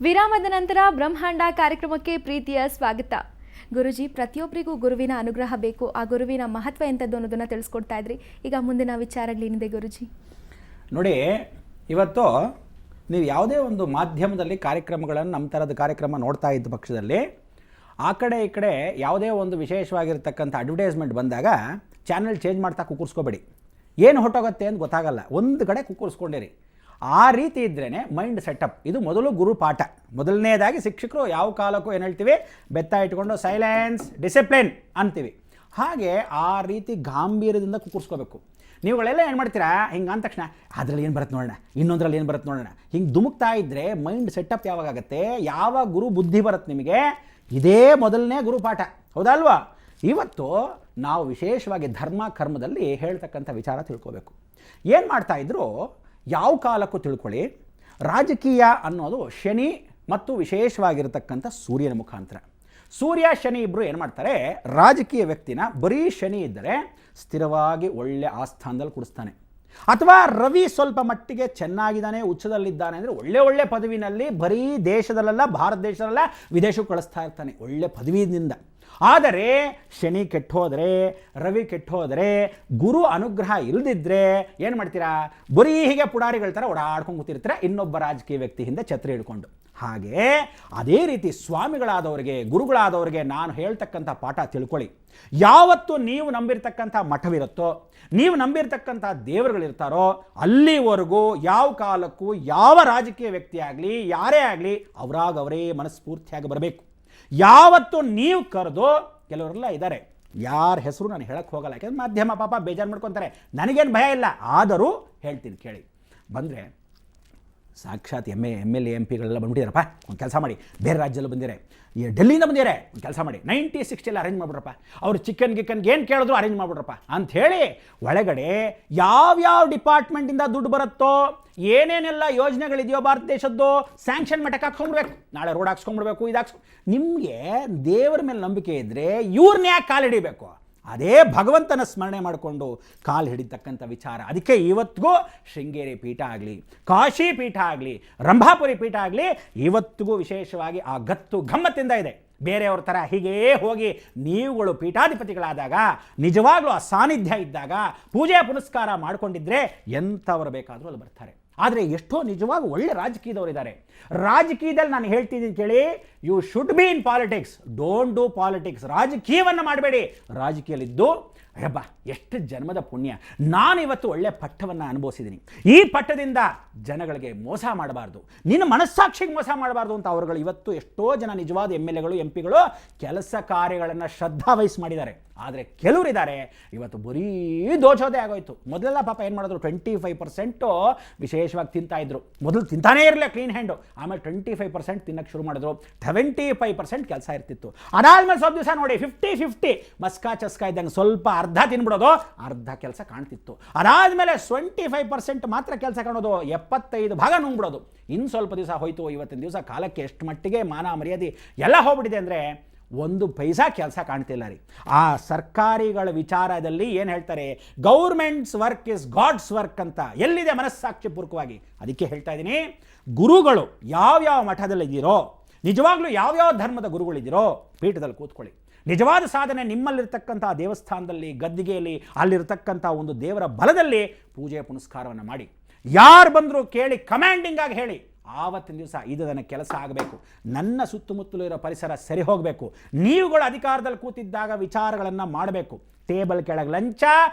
ವಿರಾಮದ ನಂತರ ಬ್ರಹ್ಮಾಂಡ ಕಾರ್ಯಕ್ರಮಕ್ಕೆ ಪ್ರೀತಿಯ ಸ್ವಾಗತ. ಗುರುಜಿ, ಪ್ರತಿಯೊಬ್ಬರಿಗೂ ಗುರುವಿನ ಅನುಗ್ರಹ ಬೇಕು, ಆ ಗುರುವಿನ ಮಹತ್ವ ಎಂಥದ್ದು ಅನ್ನೋದನ್ನು ತಿಳಿಸ್ಕೊಡ್ತಾ ಇದ್ರಿ. ಈಗ ಮುಂದಿನ ವಿಚಾರಗಳೇನಿದೆ ಗುರುಜಿ? ನೋಡಿ, ಇವತ್ತು ನೀವು ಯಾವುದೇ ಒಂದು ಮಾಧ್ಯಮದಲ್ಲಿ ಕಾರ್ಯಕ್ರಮಗಳನ್ನು ನಮ್ಮ ಥರದ ಕಾರ್ಯಕ್ರಮ ನೋಡ್ತಾ ಇದ್ದ ಪಕ್ಷದಲ್ಲಿ ಆ ಕಡೆ ಈ ಕಡೆ ಯಾವುದೇ ಒಂದು ವಿಶೇಷವಾಗಿರ್ತಕ್ಕಂಥ ಅಡ್ವರ್ಟೈಸ್ಮೆಂಟ್ ಬಂದಾಗ ಚಾನೆಲ್ ಚೇಂಜ್ ಮಾಡ್ತಾ ಕುಕ್ಕುರ್ಸ್ಕೋಬೇಡಿ. ಏನು ಹೊಟ್ಟೋಗುತ್ತೆ ಅಂತ ಗೊತ್ತಾಗಲ್ಲ, ಒಂದು ಕಡೆ ಕುಕ್ಕುರ್ಸ್ಕೊಂಡಿರಿ. ಆ ರೀತಿ ಇದ್ರೇ ಮೈಂಡ್ ಸೆಟಪ್. ಇದು ಮೊದಲು ಗುರು ಪಾಠ. ಮೊದಲನೇದಾಗಿ ಶಿಕ್ಷಕರು ಯಾವ ಕಾಲಕ್ಕೂ ಏನು ಹೇಳ್ತೀವಿ, ಬೆತ್ತ ಇಟ್ಕೊಂಡು ಸೈಲೆನ್ಸ್ ಡಿಸಿಪ್ಲಿನ್ ಅಂತೀವಿ. ಹಾಗೆ ಆ ರೀತಿ ಗಾಂಭೀರ್ಯದಿಂದ ಕುಕ್ಕುರ್ಸ್ಕೋಬೇಕು. ನೀವುಗಳೆಲ್ಲ ಏನು ಮಾಡ್ತೀರಾ, ಹಿಂಗೆ ಅಂದ ತಕ್ಷಣ ಅದರಲ್ಲಿ ಏನು ಬರುತ್ತೆ ನೋಡೋಣ, ಇನ್ನೊಂದರಲ್ಲಿ ಏನು ಬರುತ್ತೆ ನೋಡೋಣ, ಹಿಂಗೆ ಧುಮುಕ್ತಾ ಇದ್ದರೆ ಮೈಂಡ್ ಸೆಟಪ್ ಯಾವಾಗುತ್ತೆ, ಯಾವ ಗುರು ಬುದ್ಧಿ ಬರುತ್ತೆ ನಿಮಗೆ? ಇದೇ ಮೊದಲನೇ ಗುರು ಪಾಠ, ಹೌದಲ್ವಾ? ಇವತ್ತು ನಾವು ವಿಶೇಷವಾಗಿ ಧರ್ಮ ಕರ್ಮದಲ್ಲಿ ಹೇಳ್ತಕ್ಕಂಥ ವಿಚಾರ ತಿಳ್ಕೋಬೇಕು. ಏನು ಮಾಡ್ತಾಯಿದ್ರು, ಯಾವ ಕಾಲಕ್ಕೂ ತಿಳ್ಕೊಳ್ಳಿ, ರಾಜಕೀಯ ಅನ್ನೋದು ಶನಿ ಮತ್ತು ವಿಶೇಷವಾಗಿರತಕ್ಕಂಥ ಸೂರ್ಯನ ಮುಖಾಂತರ. ಸೂರ್ಯ ಶನಿ ಇಬ್ಬರು ಏನು ಮಾಡ್ತಾರೆ, ರಾಜಕೀಯ ವ್ಯಕ್ತಿನ ಬರೀ ಶನಿ ಇದ್ದರೆ ಸ್ಥಿರವಾಗಿ ಒಳ್ಳೆ ಆಸ್ಥಾನದಲ್ಲಿ ಕೂಡಿಸ್ತಾನೆ. ಅಥವಾ ರವಿ ಸ್ವಲ್ಪ ಮಟ್ಟಿಗೆ ಚೆನ್ನಾಗಿದ್ದಾನೆ, ಉಚ್ಚದಲ್ಲಿದ್ದಾನೆ ಅಂದರೆ ಒಳ್ಳೆ ಪದವಿನಲ್ಲಿ ಬರೀ ದೇಶದಲ್ಲೆಲ್ಲ, ಭಾರತ ದೇಶದಲ್ಲ, ವಿದೇಶಕ್ಕೆ ಕಳಿಸ್ತಾ ಇರ್ತಾನೆ ಒಳ್ಳೆ ಪದವಿಯಿಂದ. ಆದರೆ ಶನಿ ಕೆಟ್ಟೋದ್ರೆ, ರವಿ ಕೆಟ್ಟೋದ್ರೆ, ಗುರು ಅನುಗ್ರಹ ಇಲ್ಲದಿದ್ದರೆ ಏನು ಮಾಡ್ತೀರಾ, ಬರೀ ಹೀಗೆ ಪುಡಾರಿಗಳ ಥರ ಓಡಾಡ್ಕೊಂಡು ಕೂತಿರ್ತೀರ ಇನ್ನೊಬ್ಬ ರಾಜಕೀಯ ವ್ಯಕ್ತಿ ಹಿಂದೆ ಛತ್ರಿ ಹಿಡ್ಕೊಂಡು. ಹಾಗೆ ಅದೇ ರೀತಿ ಸ್ವಾಮಿಗಳಾದವರಿಗೆ, ಗುರುಗಳಾದವರಿಗೆ ನಾನು ಹೇಳ್ತಕ್ಕಂಥ ಪಾಠ ತಿಳ್ಕೊಳ್ಳಿ. ಯಾವತ್ತು ನೀವು ನಂಬಿರ್ತಕ್ಕಂಥ ಮಠವಿರುತ್ತೋ, ನೀವು ನಂಬಿರ್ತಕ್ಕಂಥ ದೇವರುಗಳಿರ್ತಾರೋ, ಅಲ್ಲಿವರೆಗೂ ಯಾವ ಕಾಲಕ್ಕೂ ಯಾವ ರಾಜಕೀಯ ವ್ಯಕ್ತಿ ಆಗಲಿ, ಯಾರೇ ಆಗಲಿ, ಅವರೇ ಮನಸ್ಫೂರ್ತಿಯಾಗಿ ಬರಬೇಕು. ಯಾವತ್ತು ನೀವು ಕರೆದು, ಕೆಲವರೆಲ್ಲ ಇದ್ದಾರೆ, ಯಾರ ಹೆಸರು ನಾನು ಹೇಳಕ್ಕೆ ಹೋಗಲ್ಲ, ಯಾಕೆಂದ್ರೆ ಮಾಧ್ಯಮ ಪಾಪ ಬೇಜಾರು ಮಾಡ್ಕೊತಾರೆ, ನನಗೇನು ಭಯ ಇಲ್ಲ, ಆದರೂ ಹೇಳ್ತೀನಿ ಕೇಳಿ. ಬಂದರೆ ಸಾಕ್ಷಾತ್ MLA MP ಗಳೆಲ್ಲ ಬಂದ್ಬಿಟ್ಟಿರಪ್ಪ, ಒಂದು ಕೆಲಸ ಮಾಡಿ, ಬೇರೆ ರಾಜ್ಯದಲ್ಲಿ ಬಂದಿರೆ, ಡೆಲ್ಲಿಯಿಂದ ಬಂದಿರೆ, ಒಂದು ಕೆಲಸ ಮಾಡಿ 90-60 ಅರೇಂಜ್ ಮಾಡಿಬಿಡ್ರಪ್ಪ, ಅವ್ರು ಚಿಕನ್ಗೆ ಏನು ಕೇಳಿದ್ರು ಅರೇಂಜ್ ಮಾಡಿಬಿಡ್ರಪ್ಪ ಅಂಥೇಳಿ ಒಳಗಡೆ ಯಾವ್ಯಾವ ಡಿಪಾರ್ಟ್ಮೆಂಟಿಂದ ದುಡ್ಡು ಬರುತ್ತೋ, ಏನೇನೆಲ್ಲ ಯೋಜನೆಗಳಿದೆಯೋ ಭಾರತ ದೇಶದ್ದು ಸ್ಯಾಂಕ್ಷನ್ ಮಟ್ಟಕ್ಕೆ ಹಾಕ್ಸ್ಕೊಂಡ್ಬಿಡ್ಬೇಕು. ನಾಳೆ ರೋಡ್ ಹಾಕ್ಸ್ಕೊಂಡ್ಬಿಡ್ಬೇಕು, ನಿಮಗೆ ದೇವರ ಮೇಲೆ ನಂಬಿಕೆ ಇದ್ದರೆ ಇವ್ರನ್ನ ಯಾಕೆ ಕಾಲು ಹಿಡಿಬೇಕು? ಅದೇ ಭಗವಂತನ ಸ್ಮರಣೆ ಮಾಡಿಕೊಂಡು ಕಾಲು ಹಿಡಿತಕ್ಕಂಥ ವಿಚಾರ. ಅದಕ್ಕೆ ಇವತ್ತಿಗೂ ಶೃಂಗೇರಿ ಪೀಠ ಆಗಲಿ, ಕಾಶಿ ಪೀಠ ಆಗಲಿ, ರಂಭಾಪುರಿ ಪೀಠ ಆಗಲಿ, ಇವತ್ತಿಗೂ ವಿಶೇಷವಾಗಿ ಆ ಗತ್ತು ಗಮ್ಮತ್ತಿಂದ ಇದೆ. ಬೇರೆಯವ್ರ ಥರ ಹೀಗೇ ಹೋಗಿ ನೀವುಗಳು ಪೀಠಾಧಿಪತಿಗಳಾದಾಗ, ನಿಜವಾಗ್ಲೂ ಆ ಸಾನ್ನಿಧ್ಯ ಇದ್ದಾಗ, ಪೂಜೆ ಪುನಸ್ಕಾರ ಮಾಡಿಕೊಂಡಿದ್ರೆ ಎಂಥವರು ಬೇಕಾದರೂ ಅಲ್ಲಿ ಬರ್ತಾರೆ. ಆದರೆ ಎಷ್ಟೋ ನಿಜವಾಗಿ ಒಳ್ಳೆ ರಾಜಕೀಯದವರಿದ್ದಾರೆ. ರಾಜಕೀಯದಲ್ಲಿ ನಾನು ಹೇಳ್ತಿದ್ದೀನಿ ಕೇಳಿ, you should be in politics, don't do politics. ರಾಜಕೀಯವನ್ನು ಮಾಡಬೇಡಿ. ರಾಜಕೀಯದಲ್ಲಿದ್ದು ಅಯ್ಯಬ್ಬ ಎಷ್ಟು ಜನ್ಮದ ಪುಣ್ಯ, ನಾನು ಇವತ್ತು ಒಳ್ಳೆ ಪಟ್ಟವನ್ನು ಅನುಭವಿಸಿದ್ದೀನಿ, ಈ ಪಟ್ಟದಿಂದ ಜನಗಳಿಗೆ ಮೋಸ ಮಾಡಬಾರ್ದು, ನಿನ್ನ ಮನಸ್ಸಾಕ್ಷಿಗೆ ಮೋಸ ಮಾಡಬಾರ್ದು ಅಂತ ಅವರುಗಳು ಇವತ್ತು ಎಷ್ಟೋ ಜನ ನಿಜವಾದ MLAಗಳು MP ಗಳು ಕೆಲಸ ಕಾರ್ಯಗಳನ್ನು ಶ್ರದ್ಧಾ ವಹಿಸಿ ಮಾಡಿದ್ದಾರೆ. ಆದರೆ ಕೆಲವರಿದ್ದಾರೆ ಇವತ್ತು ಬರೀ ದೋಚೋದೇ ಆಗೋಯ್ತು. ಮೊದಲೆಲ್ಲ ಪಾಪ ಏನು ಮಾಡಿದ್ರು, 25% ವಿಶೇಷವಾಗಿ ತಿಂತಾಯಿದ್ರು. ಮೊದಲು ತಿಂತಾನೇ ಇರಲಿಲ್ಲ ಕ್ಲೀನ್ ಹ್ಯಾಂಡು, ಆಮೇಲೆ 25% ತಿನ್ನಕ್ಕೆ ಶುರು ಮಾಡಿದ್ರು, 75% ಕೆಲಸ ಇರ್ತಿತ್ತು. ಅದಾದ್ಮೇಲೆ ಸ್ವಲ್ಪ ದಿವಸ ನೋಡಿ 50-50 ಮಸ್ಕಾ ಚಸ್ಕಾ ಇದ್ದಂಗೆ ಸ್ವಲ್ಪ ಅರ್ಧ ತಿನ್ಬಿಡೋದು, ಅರ್ಧ ಕೆಲಸ ಕಾಣ್ತಿತ್ತು. ಅದಾದಮೇಲೆ 25% ಮಾತ್ರ ಕೆಲಸ ಕಾಣೋದು, 75 ಭಾಗ ನುಂಗ್ಬಿಡೋದು. ಇನ್ನು ಸ್ವಲ್ಪ ದಿವಸ ಹೋಯ್ತು, ಇವತ್ತಿನ ದಿವಸ ಕಾಲಕ್ಕೆ ಎಷ್ಟು ಮಟ್ಟಿಗೆ ಮಾನ ಮರ್ಯಾದೆ ಎಲ್ಲ ಹೋಗ್ಬಿಟ್ಟಿದೆ ಅಂದರೆ ಒಂದು ಪೈಸಾ ಕೆಲಸ ಕಾಣ್ತಿಲ್ಲ ರೀ. ಆ ಸರ್ಕಾರಿಗಳ ವಿಚಾರದಲ್ಲಿ ಏನು ಹೇಳ್ತಾರೆ, governments work is God's work ಅಂತ ಎಲ್ಲಿದೆ ಮನಸ್ಸಾಕ್ಷಿ ಪೂರ್ವಕವಾಗಿ. ಅದಕ್ಕೆ ಹೇಳ್ತಾ ಇದ್ದೀನಿ, ಗುರುಗಳು ಯಾವ್ಯಾವ ಮಠದಲ್ಲಿದ್ದೀರೋ, ನಿಜವಾಗ್ಲೂ ಯಾವ್ಯಾವ ಧರ್ಮದ ಗುರುಗಳಿದ್ದೀರೋ ಪೀಠದಲ್ಲಿ ಕೂತ್ಕೊಳ್ಳಿ. ನಿಜವಾದ ಸಾಧನೆ ನಿಮ್ಮಲ್ಲಿರ್ತಕ್ಕಂಥ ದೇವಸ್ಥಾನದಲ್ಲಿ, ಗದ್ದಿಗೆಯಲ್ಲಿ, ಅಲ್ಲಿರ್ತಕ್ಕಂಥ ಒಂದು ದೇವರ ಬಲದಲ್ಲಿ ಪೂಜೆ ಪುನಸ್ಕಾರವನ್ನು ಮಾಡಿ. ಯಾರು ಬಂದರೂ ಕೇಳಿ ಕಮ್ಯಾಂಡಿಂಗ್ ಆಗಿ ಹೇಳಿ, ಆವತ್ತಿನ ದಿವಸ ಇದು ನನ್ನ ಕೆಲಸ ಆಗಬೇಕು, ನನ್ನ ಸುತ್ತಮುತ್ತಲೂ ಇರೋ ಪರಿಸರ ಸರಿ ಹೋಗಬೇಕು. ನೀವುಗಳು ಅಧಿಕಾರದಲ್ಲಿ ಕೂತಿದ್ದಾಗ ವಿಚಾರಗಳನ್ನು ಮಾಡಬೇಕು. ಟೇಬಲ್ ಕೆಳಗೆ ಲಂಚ,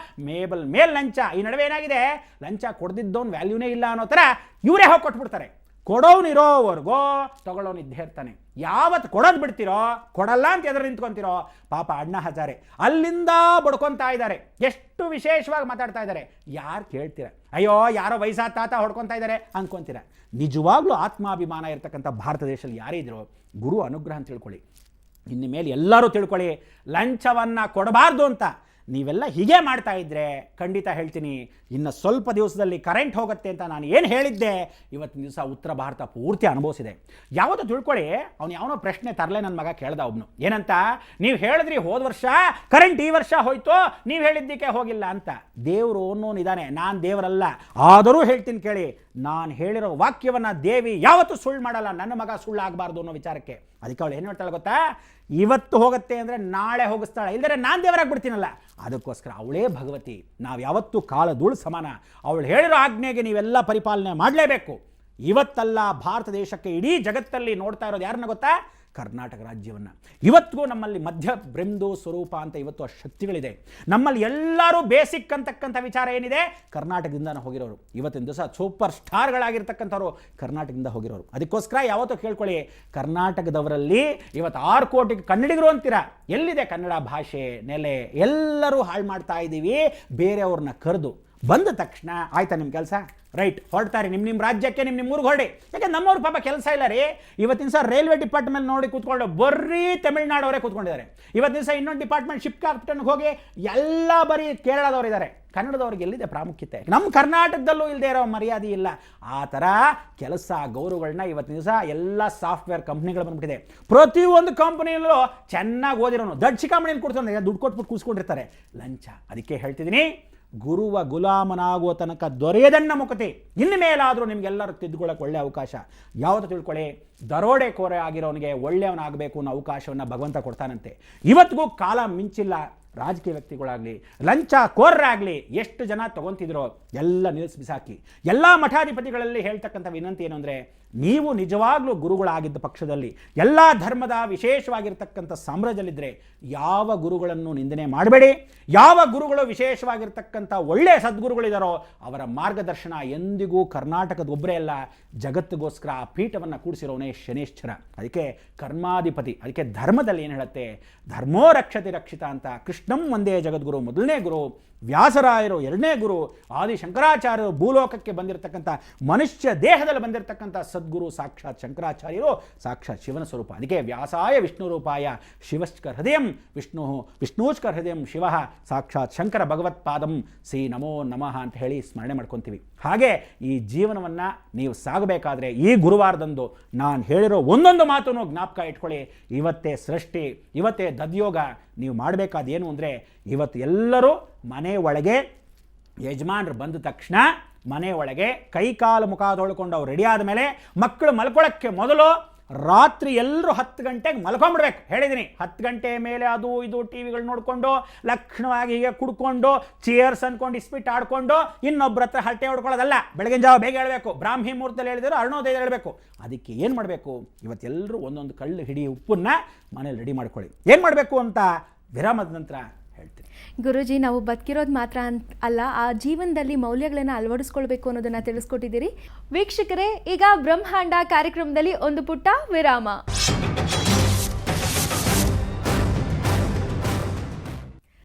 ಮೇಬಲ್ ಮೇಲೆ ಲಂಚ, ಈ ನಡುವೆ ಏನಾಗಿದೆ, ಲಂಚ ಕೊಡ್ದಿದ್ದವನು ವ್ಯಾಲ್ಯೂನೇ ಇಲ್ಲ ಅನ್ನೋ ಥರ ಇವರೇ ಹೋಗಿ ಕೊಟ್ಬಿಡ್ತಾರೆ. ಕೊಡೋನಿರೋವರೆಗೂ ತಗೊಳ್ಳೋನು ಇದ್ದೇ ಇರ್ತಾನೆ. ಯಾವತ್ತು ಕೊಡೋದು ಬಿಡ್ತಿರೋ, ಕೊಡಲ್ಲ ಅಂತ ಎದುರು ನಿಂತ್ಕೊತಿರೋ, ಪಾಪ ಅಣ್ಣಾ ಹಜಾರೆ ಅಲ್ಲಿಂದ ಬಡ್ಕೊತಾ ಇದ್ದಾರೆ. ಎಷ್ಟು ವಿಶೇಷವಾಗಿ ಮಾತಾಡ್ತಾ ಇದ್ದಾರೆ, ಯಾರು ಕೇಳ್ತೀರ? ಅಯ್ಯೋ ಯಾರೋ ವಯಸ್ಸಾದ ತಾತ ಹೊಡ್ಕೊತಾ ಇದ್ದಾರೆ ಅನ್ಕೊಂತೀರ. ನಿಜವಾಗ್ಲೂ ಆತ್ಮಾಭಿಮಾನ ಇರ್ತಕ್ಕಂಥ ಭಾರತ ದೇಶದಲ್ಲಿ ಯಾರೇ ಇದ್ರೋ ಗುರು ಅನುಗ್ರಹ ಅಂತ ತಿಳ್ಕೊಳ್ಳಿ. ಇನ್ನು ಮೇಲೆ ಎಲ್ಲರೂ ತಿಳ್ಕೊಳ್ಳಿ, ಲಂಚವನ್ನು ಕೊಡಬಾರ್ದು ಅಂತ. ನೀವೆಲ್ಲ ಹೀಗೆ ಮಾಡ್ತಾ ಇದ್ದರೆ ಖಂಡಿತ ಹೇಳ್ತೀನಿ, ಇನ್ನು ಸ್ವಲ್ಪ ದಿವಸದಲ್ಲಿ ಕರೆಂಟ್ ಹೋಗುತ್ತೆ ಅಂತ ನಾನು ಏನು ಹೇಳಿದ್ದೆ ಇವತ್ತಿನ ದಿವಸ ಉತ್ತರ ಭಾರತ ಪೂರ್ತಿ ಅನುಭವಿಸಿದೆ. ಯಾವತ್ತೂ ತಿಳ್ಕೊಳ್ಳಿ, ಅವನು ಯಾವನೋ ಪ್ರಶ್ನೆ ತರಲೆ ನನ್ನ ಮಗ ಕೇಳ್ದ ಒಬ್ನು, ಏನಂತ, ನೀವು ಹೇಳಿದ್ರಿ ಹೋದ ವರ್ಷ ಕರೆಂಟ್ ಈ ವರ್ಷ ಹೋಯ್ತು, ನೀವು ಹೇಳಿದ್ದಕ್ಕೆ ಹೋಗಿಲ್ಲ ಅಂತ. ದೇವರು ಅನ್ನೋನು ಇದ್ದಾನೆ, ನಾನು ದೇವರಲ್ಲ, ಆದರೂ ಹೇಳ್ತೀನಿ ಕೇಳಿ, ನಾನು ಹೇಳಿರೋ ವಾಕ್ಯವನ್ನು ದೇವಿ ಯಾವತ್ತೂ ಸುಳ್ಳು ಮಾಡಲ್ಲ, ನನ್ನ ಮಗ ಸುಳ್ಳು ಆಗಬಾರ್ದು ಅನ್ನೋ ವಿಚಾರಕ್ಕೆ. ಅದಕ್ಕೆ ಅವಳು ಏನು ಹೇಳ್ತಾಳೆ ಗೊತ್ತಾ, ಇವತ್ತು ಹೋಗುತ್ತೆ ಅಂದರೆ ನಾಳೆ ಹೋಗಿಸ್ತಾಳೆ, ಇಲ್ಲದ್ರೆ ನಾನು ದೇವರಾಗ್ಬಿಡ್ತೀನಲ್ಲ. ಅದಕ್ಕೋಸ್ಕರ ಅವಳೇ ಭಗವತಿ, ನಾವು ಯಾವತ್ತೂ ಕಾಲ ಧೂಳು ಸಮಾನ. ಅವಳು ಹೇಳಿರೋ ಆಜ್ಞೆಗೆ ನೀವೆಲ್ಲ ಪರಿಪಾಲನೆ ಮಾಡಲೇಬೇಕು. ಇವತ್ತಲ್ಲ ಭಾರತ ದೇಶಕ್ಕೆ, ಇಡೀ ಜಗತ್ತಲ್ಲಿ ನೋಡ್ತಾ ಇರೋದು ಯಾರನ್ನ ಗೊತ್ತಾ, ಕರ್ನಾಟಕ ರಾಜ್ಯವನ್ನು. ಇವತ್ತಿಗೂ ನಮ್ಮಲ್ಲಿ ಮಧ್ಯ ಬ್ರಹ್ಮದು ಸ್ವರೂಪ ಅಂತ ಇವತ್ತು ಆ ಶಕ್ತಿಗಳಿದೆ. ನಮ್ಮಲ್ಲಿ ಎಲ್ಲರೂ ಬೇಸಿಕ್ ಅಂತಕ್ಕಂಥ ವಿಚಾರ ಏನಿದೆ, ಕರ್ನಾಟಕದಿಂದನೇ ಹೋಗಿರೋರು. ಇವತ್ತಿನ ದಿವಸ ಸೂಪರ್ ಸ್ಟಾರ್ಗಳಾಗಿರ್ತಕ್ಕಂಥವ್ರು ಕರ್ನಾಟಕದಿಂದ ಹೋಗಿರೋರು. ಅದಕ್ಕೋಸ್ಕರ ಯಾವತ್ತೂ ಕೇಳ್ಕೊಳ್ಳಿ, ಕರ್ನಾಟಕದವರಲ್ಲಿ ಇವತ್ತು 6 ಕೋಟಿ ಕನ್ನಡಿಗರು ಅಂತೀರಾ, ಎಲ್ಲಿದೆ ಕನ್ನಡ ಭಾಷೆ ನೆಲೆ? ಎಲ್ಲರೂ ಹಾಳು ಮಾಡ್ತಾ ಇದ್ದೀವಿ ಬೇರೆಯವ್ರನ್ನ ಕರೆದು. ಬಂದ ತಕ್ಷಣ ಆಯ್ತಾ ನಿಮ್ಮ ಕೆಲಸ, ರೈಟ್, ಹೊರಡ್ತಾರೆ ನಿಮ್ಮ ರಾಜ್ಯಕ್ಕೆ, ನಿಮ್ಮ ಊರಿಗೆ ಹೊರಡಿ. ಯಾಕೆ ನಮ್ಮವ್ರ ಪಾಪ ಕೆಲಸ ಇಲ್ಲ ರೀ. ಇವತ್ತಿನ ಸಹ ರೈಲ್ವೆ ಡಿಪಾರ್ಟ್ಮೆಂಟ್ ನೋಡಿ ಕೂತ್ಕೊಂಡು ಬರೀ ತಮಿಳ್ನಾಡವರೇ ಕೂತ್ಕೊಂಡಿದ್ದಾರೆ. ಇವತ್ತಿನ ಸಹ ಇನ್ನೊಂದು ಡಿಪಾರ್ಟ್ಮೆಂಟ್ ಶಿಪ್ ಕ್ಯಾಪ್ಟನ್ಗೆ ಹೋಗಿ ಎಲ್ಲ ಬರೀ ಕೇರಳದವರಿದ್ದಾರೆ. ಕನ್ನಡದವ್ರಿಗೆ ಎಲ್ಲಿದೆ ಪ್ರಾಮುಖ್ಯತೆ? ನಮ್ಮ ಕರ್ನಾಟಕದಲ್ಲೂ ಇಲ್ಲದೆ ಇರೋ ಮರ್ಯಾದೆ ಇಲ್ಲ. ಆ ಥರ ಕೆಲಸ ಗೌರವಗಳನ್ನ ಇವತ್ತಿನ ದಿವಸ ಎಲ್ಲ ಸಾಫ್ಟ್ವೇರ್ ಕಂಪ್ನಿಗಳು ಬಂದ್ಬಿಟ್ಟಿದೆ. ಪ್ರತಿಯೊಂದು ಕಂಪ್ನಿಯಲ್ಲೂ ಚೆನ್ನಾಗಿ ಓದಿರೋನು ದೊಡ್ಡ ಚಿಕ್ಕಮ್ಮನೇನು ಕೊಡ್ತಾರೆ, ದುಡ್ಡು ಕೊಟ್ಬಿಟ್ಟು ಕೂಸ್ಕೊಂಡಿರ್ತಾರೆ, ಲಂಚ. ಅದಕ್ಕೆ ಹೇಳ್ತಿದ್ದೀನಿ, ಗುರುವ ಗುಲಾಮನಾಗುವ ತನಕ ದೊರೆಯದನ್ನ ಮುಖತೆ. ಇನ್ನು ಮೇಲಾದರೂ ನಿಮಗೆಲ್ಲರೂ ತಿದ್ದುಕೊಳ್ಳೋಕೆ ಒಳ್ಳೆ ಅವಕಾಶ. ಯಾವತ್ತೂ ತಿಳ್ಕೊಳ್ಳಿ, ದರೋಡೆಕೋರೆ ಆಗಿರೋನಿಗೆ ಒಳ್ಳೆಯವನಾಗಬೇಕು ಅನ್ನೋ ಅವಕಾಶವನ್ನು ಭಗವಂತ ಕೊಡ್ತಾನಂತೆ. ಇವತ್ತಿಗೂ ಕಾಲ ಮಿಂಚಿಲ್ಲ. ರಾಜಕೀಯ ವ್ಯಕ್ತಿಗಳಾಗಲಿ, ಲಂಚ ಕೋರ್ರಾಗಲಿ, ಎಷ್ಟು ಜನ ತೊಗೊತಿದ್ರೋ ಎಲ್ಲ ನಿಲ್ಲಿಸಿ ಬಿಸಾಕಿ. ಎಲ್ಲ ಮಠಾಧಿಪತಿಗಳಲ್ಲಿ ಹೇಳ್ತಕ್ಕಂಥ ವಿನಂತಿ ಏನು ಅಂದರೆ, ನೀವು ನಿಜವಾಗ್ಲೂ ಗುರುಗಳಾಗಿದ್ದ ಪಕ್ಷದಲ್ಲಿ, ಎಲ್ಲ ಧರ್ಮದ ವಿಶೇಷವಾಗಿರ್ತಕ್ಕಂಥ ಸಾಮ್ರಾಜ್ಯದಲ್ಲಿದ್ದರೆ ಯಾವ ಗುರುಗಳನ್ನು ನಿಂದನೆ ಮಾಡಬೇಡಿ. ಯಾವ ಗುರುಗಳು ವಿಶೇಷವಾಗಿರ್ತಕ್ಕಂಥ ಒಳ್ಳೆಯ ಸದ್ಗುರುಗಳಿದ್ದಾರೋ ಅವರ ಮಾರ್ಗದರ್ಶನ ಎಂದಿಗೂ ಕರ್ನಾಟಕದ ಒಬ್ಬರೇ ಅಲ್ಲ, ಜಗತ್ತಿಗೋಸ್ಕರ ಆ ಪೀಠವನ್ನು ಕೂಡಿಸಿರೋನೇ ಶನೇಶ್ವರ. ಅದಕ್ಕೆ ಕರ್ಮಾಧಿಪತಿ. ಅದಕ್ಕೆ ಧರ್ಮದಲ್ಲಿ ಏನು ಹೇಳುತ್ತೆ, ಧರ್ಮೋ ರಕ್ಷತಿ ರಕ್ಷಿತ ಅಂತ. ಕೃಷ್ಣಂ ಒಂದೇ ಜಗದ್ಗುರು ಮೊದಲನೇ ಗುರು, ವ್ಯಾಸರಾಯರು ಎರಡನೇ ಗುರು, ಆದಿ ಶಂಕರಾಚಾರ್ಯರು ಭೂಲೋಕಕ್ಕೆ ಬಂದಿರತಕ್ಕಂಥ ಮನುಷ್ಯ ದೇಹದಲ್ಲಿ ಬಂದಿರತಕ್ಕಂಥ ಸದ್ಗುರು ಸಾಕ್ಷಾತ್ ಶಂಕರಾಚಾರ್ಯರು, ಸಾಕ್ಷಾತ್ ಶಿವನ ಸ್ವರೂಪ. ಅದಕ್ಕೆ ವ್ಯಾಸಾಯ ವಿಷ್ಣು ರೂಪಾಯ ಶಿವಶ್ಚ ಹೃದಯಂ ವಿಷ್ಣು, ವಿಷ್ಣೂಶ್ಚ ಹೃದಯಂ ಶಿವ, ಸಾಕ್ಷಾತ್ ಶಂಕರ ಭಗವತ್ಪಾದಂ ಶ್ರೀ ನಮೋ ನಮಃ ಅಂತ ಹೇಳಿ ಸ್ಮರಣೆ ಮಾಡ್ಕೊತೀವಿ. ಹಾಗೆ ಈ ಜೀವನವನ್ನು ನೀವು ಸಾಗಬೇಕಾದ್ರೆ ಈ ಗುರುವಾರದಂದು ನಾನು ಹೇಳಿರೋ ಒಂದೊಂದು ಮಾತನ್ನು ಜ್ಞಾಪಕ ಇಟ್ಕೊಳ್ಳಿ. ಇವತ್ತೇ ಸೃಷ್ಟಿ, ಇವತ್ತೇ ದದ್ಯೋಗ. ನೀವು ಮಾಡಬೇಕಾದೇನು ಅಂದರೆ, ಇವತ್ತು ಎಲ್ಲರೂ ಮನೆ ಒಳಗೆ ಯಜಮಾನರು ಬಂದ ತಕ್ಷಣ ಮನೆ ಒಳಗೆ ಕೈಕಾಲು ಮುಖ ತೊಳ್ಕೊಂಡು ಅವ್ರು ರೆಡಿ ಆದಮೇಲೆ ಮಕ್ಕಳು ಮಲ್ಕೊಳ್ಳೋಕ್ಕೆ ಮೊದಲು ರಾತ್ರಿ ಎಲ್ಲರೂ 10 ಗಂಟೆಗೆ ಮಲ್ಕೊಂಡ್ಬಿಡ್ಬೇಕು. ಹೇಳಿದ್ದೀನಿ, 10 ಗಂಟೆ ಮೇಲೆ ಅದು ಇದು ಟಿವಿಗಳು ನೋಡಿಕೊಂಡು ಲಕ್ಷಣವಾಗಿ ಹೀಗೆ ಕುಡ್ಕೊಂಡು ಚೇರ್ಸ್ ಅಂದ್ಕೊಂಡು ಇಸ್ಪಿಟ್ ಆಡ್ಕೊಂಡು ಇನ್ನೊಬ್ಬರ ಹತ್ರ ಹರಟೆ ಹೊಡ್ಕೊಳ್ಳೋದಲ್ಲ. ಬೆಳಗಿನ ಜಾವ ಬೇಗ ಹೇಳಬೇಕು, ಬ್ರಾಹ್ಮಿ ಮುಹೂರ್ತದಲ್ಲಿ ಹೇಳಿದ್ರು ಅರುಣೋದಯ ಹೇಳಬೇಕು. ಅದಕ್ಕೆ ಏನು ಮಾಡಬೇಕು, ಇವತ್ತೆಲ್ಲರೂ ಒಂದೊಂದು ಕಳ್ಳು ಹಿಡಿ ಉಪ್ಪನ್ನು ಮನೇಲಿ ರೆಡಿ ಮಾಡ್ಕೊಳ್ಳಿ. ಏನು ಮಾಡಬೇಕು ಅಂತ ವಿರಾಮದ ನಂತರ ಹೇಳ್ತೀನಿ. ಗುರುಜಿ, ನಾವು ಬದುಕಿರೋದು ಮಾತ್ರ ಅಲ್ಲ, ಆ ಜೀವನದಲ್ಲಿ ಮೌಲ್ಯಗಳನ್ನು ಅಳವಡಿಸ್ಕೊಳ್ಬೇಕು ಅನ್ನೋದನ್ನು ತಿಳಿಸ್ಕೊಟ್ಟಿದ್ದೀರಿ. ವೀಕ್ಷಕರೇ, ಈಗ ಬ್ರಹ್ಮಾಂಡ ಕಾರ್ಯಕ್ರಮದಲ್ಲಿ ಒಂದು ಪುಟ್ಟ ವಿರಾಮ.